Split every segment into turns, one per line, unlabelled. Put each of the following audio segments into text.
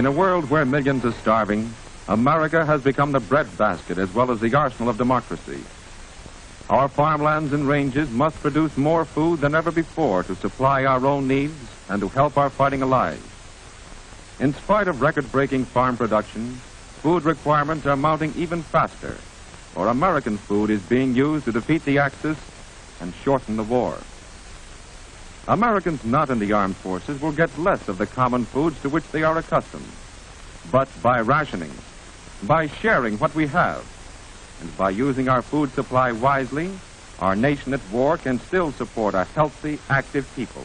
In a world where millions are starving, America has become the breadbasket as well as the arsenal of democracy. Our farmlands and ranges must produce more food than ever before to supply our own needs and to help our fighting allies. In spite of record-breaking farm production, food requirements are mounting even faster, for American food is being used to defeat the Axis and shorten the war. Americans not in the armed forces will get less of the common foods to which they are accustomed, but by rationing, by sharing what we have, and by using our food supply wisely, our nation at war can still support a healthy, active people.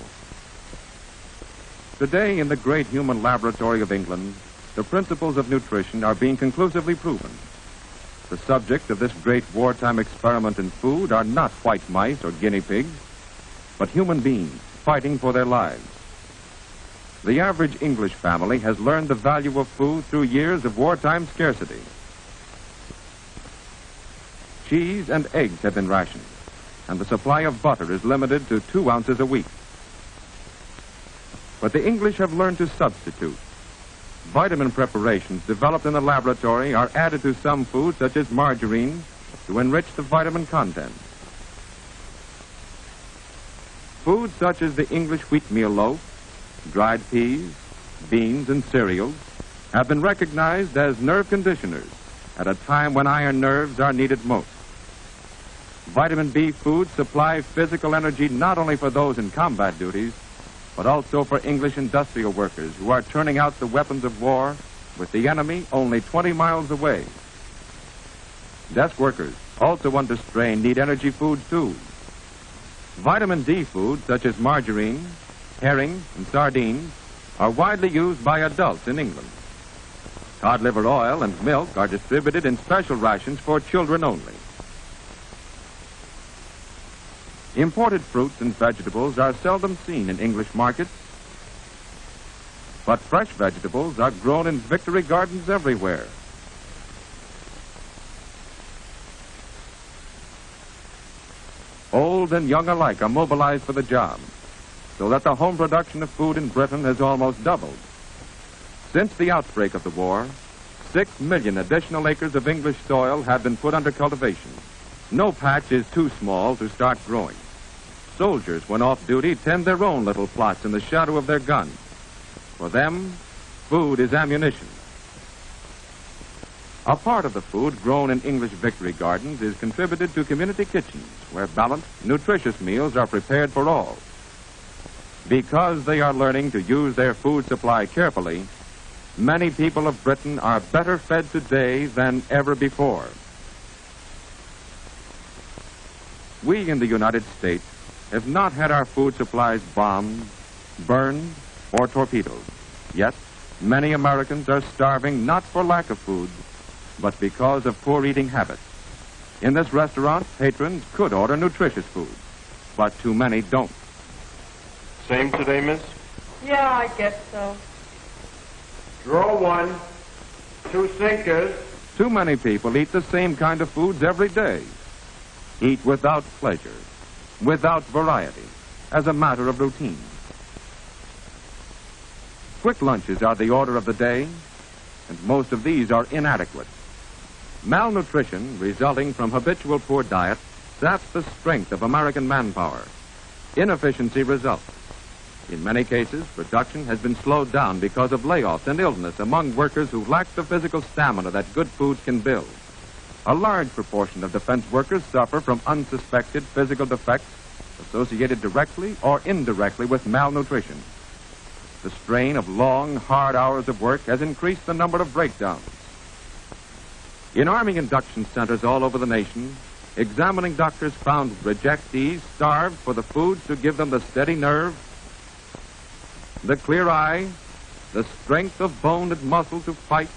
Today, in the great human laboratory of England, the principles of nutrition are being conclusively proven. The subject of this great wartime experiment in food are not white mice or guinea pigs, but human beings fighting for their lives. The average English family has learned the value of food through years of wartime scarcity. Cheese and eggs have been rationed, and the supply of butter is limited to 2 ounces a week. But the English have learned to substitute. Vitamin preparations developed in the laboratory are added to some foods, such as margarine, to enrich the vitamin content. Foods such as the English wheatmeal loaf, dried peas, beans, and cereals have been recognized as nerve conditioners at a time when iron nerves are needed most. Vitamin B foods supply physical energy not only for those in combat duties, but also for English industrial workers who are turning out the weapons of war with the enemy only 20 miles away. Desk workers, also under strain, need energy foods too. Vitamin D foods such as margarine, herring, and sardines are widely used by adults in England. Cod liver oil and milk are distributed in special rations for children only. Imported fruits and vegetables are seldom seen in English markets, but fresh vegetables are grown in victory gardens everywhere. Old and young alike are mobilized for the job, so that the home production of food in Britain has almost doubled. Since the outbreak of the war, 6 million additional acres of English soil have been put under cultivation. No patch is too small to start growing. Soldiers, when off duty, tend their own little plots in the shadow of their guns. For them, food is ammunition. A part of the food grown in English victory gardens is contributed to community kitchens, where balanced, nutritious meals are prepared for all. Because they are learning to use their food supply carefully, many people of Britain are better fed today than ever before. We in the United States have not had our food supplies bombed, burned, or torpedoed. Yet, many Americans are starving not for lack of food, but because of poor eating habits. In this restaurant, patrons could order nutritious food, but too many don't.
Same today, miss?
Yeah, I guess so.
Draw 1, 2 sinkers.
Too many people eat the same kind of foods every day. Eat without pleasure, without variety, as a matter of routine. Quick lunches are the order of the day, and most of these are inadequate. Malnutrition resulting from habitual poor diet saps the strength of American manpower. Inefficiency results. In many cases, production has been slowed down because of layoffs and illness among workers who lack the physical stamina that good foods can build. A large proportion of defense workers suffer from unsuspected physical defects associated directly or indirectly with malnutrition. The strain of long, hard hours of work has increased the number of breakdowns. In Army induction centers all over the nation, examining doctors found rejectees starved for the foods to give them the steady nerve, the clear eye, the strength of bone and muscle to fight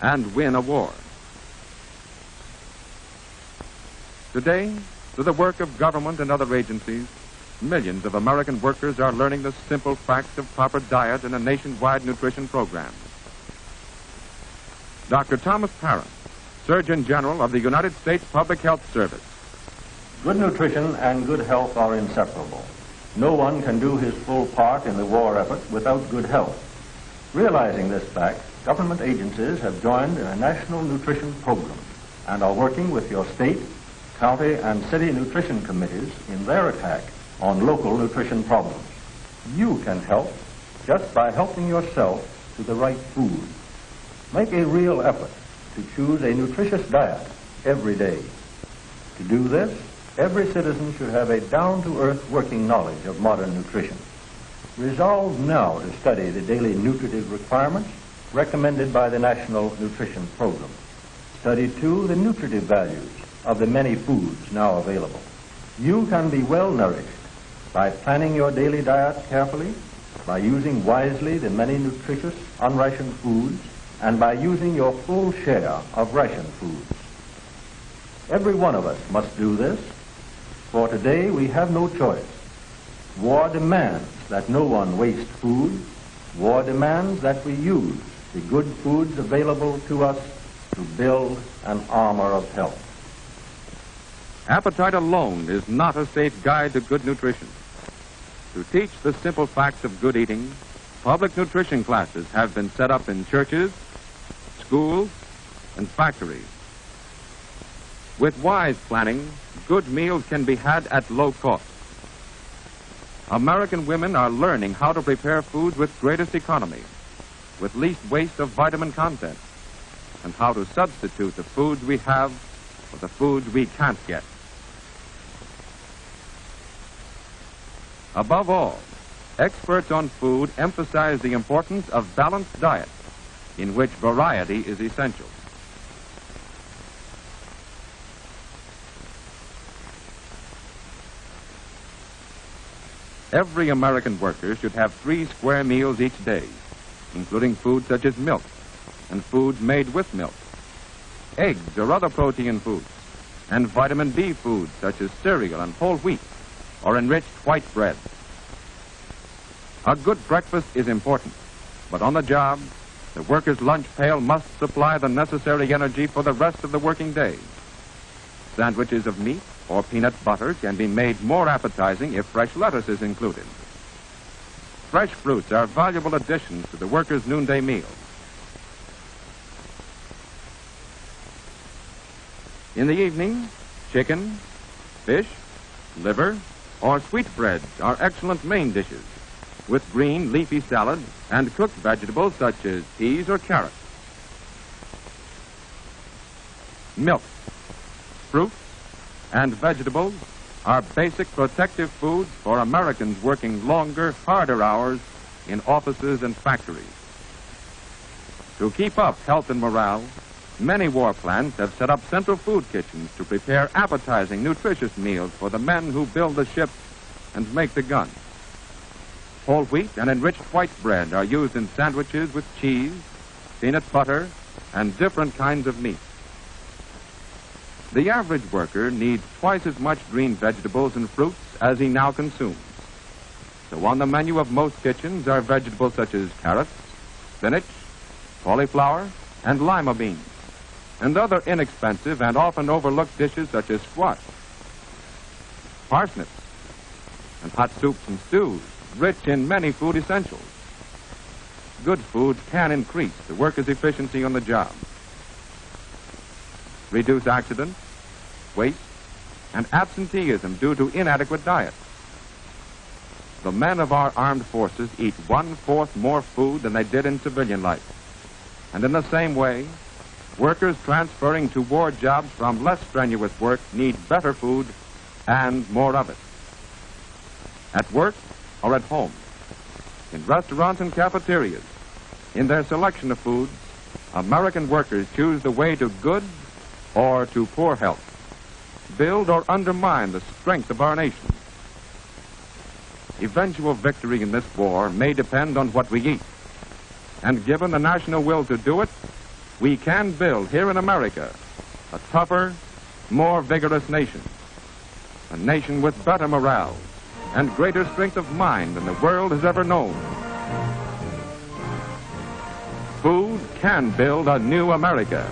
and win a war. Today, through the work of government and other agencies, millions of American workers are learning the simple facts of proper diet and a nationwide nutrition program. Dr. Thomas Parent, Surgeon General of the United States Public Health Service.
Good nutrition and good health are inseparable. No one can do his full part in the war effort without good health. Realizing this fact, Government agencies have joined in a national nutrition program and are working with your state, county, and city nutrition committees in their attack on local nutrition problems. You can help just by helping yourself to the right food. Make a real effort to choose a nutritious diet every day. To do this, every citizen should have a down-to-earth working knowledge of modern nutrition. Resolve now to study the daily nutritive requirements recommended by the National Nutrition Program. Study, too, the nutritive values of the many foods now available. You can be well nourished by planning your daily diet carefully, by using wisely the many nutritious unrationed foods, and by using your full share of ration foods. Every one of us must do this, for today we have no choice. War demands that no one waste food. War demands that we use the good foods available to us to build an armor of health.
Appetite alone is not a safe guide to good nutrition. To teach the simple facts of good eating, public nutrition classes have been set up in churches, schools, and factories. With wise planning, good meals can be had at low cost. American women are learning how to prepare foods with greatest economy, with least waste of vitamin content, and how to substitute the foods we have for the foods we can't get. Above all, experts on food emphasize the importance of balanced diet, in which variety is essential. Every American worker should have 3 square meals each day, including foods such as milk and foods made with milk, eggs or other protein foods, and vitamin B foods such as cereal and whole wheat or enriched white bread. A good breakfast is important, but on the job, the worker's lunch pail must supply the necessary energy for the rest of the working day. Sandwiches of meat or peanut butter can be made more appetizing if fresh lettuce is included. Fresh fruits are valuable additions to the worker's noonday meal. In the evening, chicken, fish, liver, or sweetbreads are excellent main dishes, with green leafy salad and cooked vegetables such as peas or carrots. Milk, fruit, and vegetables are basic protective foods for Americans working longer, harder hours in offices and factories. To keep up health and morale, many war plants have set up central food kitchens to prepare appetizing, nutritious meals for the men who build the ships and make the guns. Whole wheat and enriched white bread are used in sandwiches with cheese, peanut butter, and different kinds of meat. The average worker needs twice as much green vegetables and fruits as he now consumes. So on the menu of most kitchens are vegetables such as carrots, spinach, cauliflower, and lima beans, and other inexpensive and often overlooked dishes such as squash, parsnips, and hot soups and stews, rich in many food essentials. Good foods can increase the worker's efficiency on the job, reduce accidents, waste, and absenteeism due to inadequate diet. The men of our armed forces eat 1/4 more food than they did in civilian life. And in the same way, workers transferring to war jobs from less strenuous work need better food and more of it. At work or at home, in restaurants and cafeterias, in their selection of foods, American workers choose the way to good or to poor health, build or undermine the strength of our nation. Eventual victory in this war may depend on what we eat. And given the national will to do it, we can build here in America a tougher, more vigorous nation. A nation with better morale and greater strength of mind than the world has ever known. Food can build a new America.